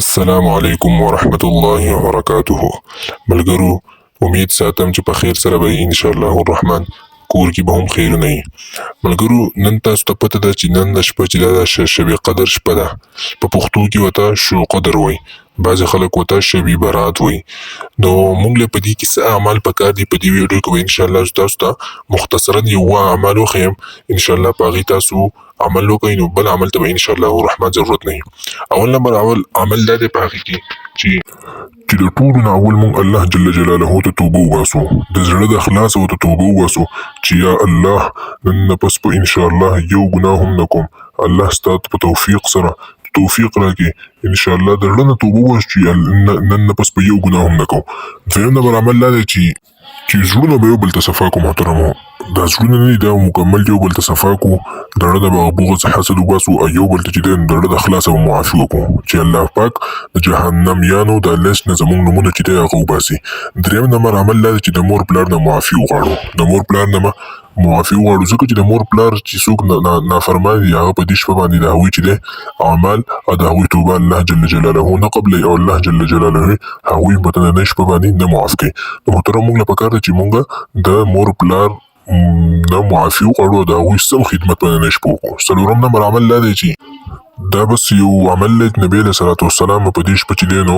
السلام علیکم ورحمت الله وبرکاته. ملګرو، امید ساتم چې په خیر سره به ان شاء الله الرحمن کور کې به هم خیرونه وي. ملګرو، نن تاسو ته پته ده چې نن د شپه چې دا د شب قدر شپه ده، په پښتو کې ورته شو قدر وایي، بعضې خلک ورته شبي برات وایي. نو موږ له په دې کې څه اعمال پکار دي، په دې ویډیو کې به انشاءالله تاسو ته مختصرا یو اعمال وښیم، انشاءالله په هغې تاسو عمل وکړئ، نو بل عمل ته به انشاءالله الرحمن ضرورت نه وي. اول نمبر عمل دا دی په هغې کې چې د ټولو نه اول مونږ الله جل جلاله ته توبه وباسو، د زړه د اخلاص ورته توبه وباسو چې یا الله نن نه پس به انشاءالله یو ګناه هم نه کوم، الله ستا په توفیق سره توفیق راکړي، انشاءالله د زړه نه توبه وباسو چې نن نه پس به یو ګناه هم نه کوم. دویم نمبر عمل دا دی چې زړونه به یو بل ته صفا کړو. محترمو، دا زړونه نه دي، دا مکمل یو بل ته صفا کړو، د زړه نه به بغض حسد وباسو او یو بل ته چې دی د زړه د اخلاصه به معافي وکړو چې الله پاک د جهنمیانو د لیست نه زموږ نومونه چې دی هغه وباسي. دریم نمبر عمل دا دی چې د مور پلار نه معافي وغواړو، د مور پلار نه معافي وغواړو، ځکه چې د مور پلار چې څوک نافرمان دي هغه په دې شپه باندې د هغوی چې دی اعمال او د هغوی توبه الله جل جلاله نه قبلوي او الله جل جلاله هغوی په نننۍ شپه باندې نه معاف کوي. نو محترم، موږ له پکار ده چې موږ د مور پلار نه معافي وغواړو او د هغوی سم خدمت په نننۍ شپه وکړو. څلورم نمبر عمل دا دی چې دا بس یو عمل دی، نبي علیه صلات وسلام په دې شپه چې دی نو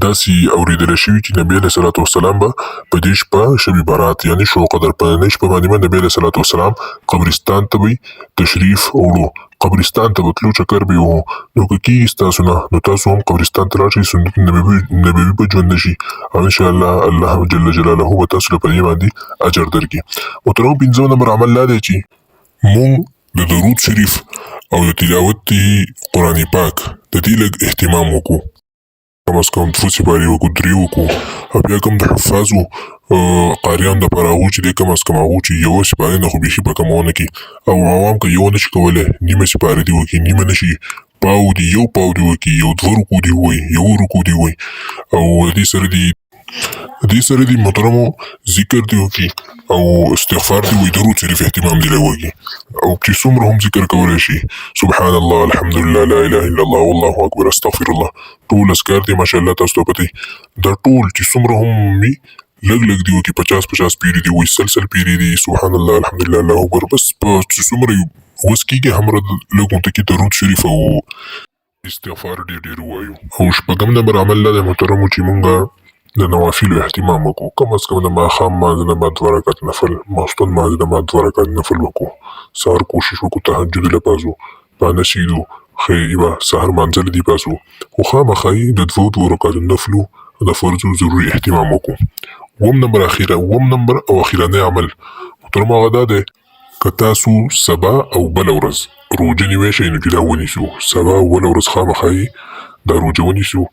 داسې اورېدلی شوي چې نبي علیه صلات وسلام به په دې شپه شب برات یعنې شو قدر په نننۍ شپه باندې به نبي علیه صلات وسلام قبرستان ته به تشریف وړو، قبرستان ته به تلو، چکر به یې وهو. نو که کېږي ستاسو نه نو تاسو هم قبرستان ته لاړ شئ، سنت نبوي به ژوند شي او انشاءالله الله جل جلاله به تاسو له په دې باندې اجر درکړي. محترمو، پنځم نمبر عمل دا دی چې مونږ د درود شریف او د تلاوت قرآن پاک د دې لږ اهتمام وکړو، کم از کم 2 سپارې وکړو، 3 وکړو، او بیا کوم د حفاظو قاریانو دپاره هغو چې دی کم از کم هغو چې یوه سپارې نه خو بیخي په کمه ونه کړي، او عوام که یوه نشي کولی نیمه سپارې دې وکړي، نیمه نشي پاو دي یو پاو دې وکړي، یو 2 رکو دې ووایي، یو رکو دې ووایي، او دې سره دې محترمو ذکر دې وکړي او استغفار دې وایي، درود شریف اهتمام دې وکړي، او چې څومره هم ذکر کولی شي سبحان الله الحمدلله لا اله الا الله والله اکبر استغفر الله، ټول اذکار دې ماشاءالله تاسو ته پته دا ټول چې څومره هم وي لږ لږ دې وکړي، 50 پیرې دې وایي، سل پیرې دې سبحان الله الحمدلله الله اکبر، بس چې څومره وس کېږي همره لږ ورته کې درود شریف او استغفار ډېر ووایو. او شپږم نمبر عمل دا دی محترمو چې مونږ د نوافلو اهتمام وکړو، کم از کم د ماښام لمانځه نه بعد 2 رکعت نفل، ماسپښین لمانځه نه بعد 2 رکعت نفل وکړو، سهار کوشش وکړو تهجد له پاسو، پانسیدو ښه به سهار لمانځه دې پاسو، خو خامخا یې د 2 رکعتو نفلو د فرضو ضروري اهتمام وکړو. اووم نمبر او اخیرنی عمل محترمو هغه دا دی که تاسو سبا او بله ورځ روژه نیوی شئ نو چې دا ونیسو، سبا او بله ورځ خامخا یې دا روژه ونیسو،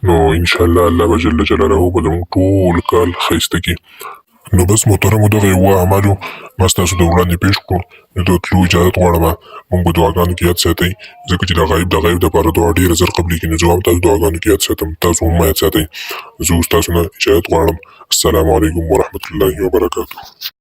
نو انشاءالله الله به جل جلاله به زموږ ټول کال ښایسته کړي. نو بس محترمو دغه یوه اعمالو ما ستاسو د وړاندې پیش کړو، نو د تلو اجازت غواړم، مونږ په دعاګانو کې یاد ساتئ، ځکه چې د غایب دپاره دعا ډېره زر قبلېږي، نو زه هم تاسو دعاګانو کې یاد ساتم، تاسو هم یاد ساتئ. زه اوس تاسو نه اجازت غواړم. السلام علیکم ورحمة الله وبرکاته.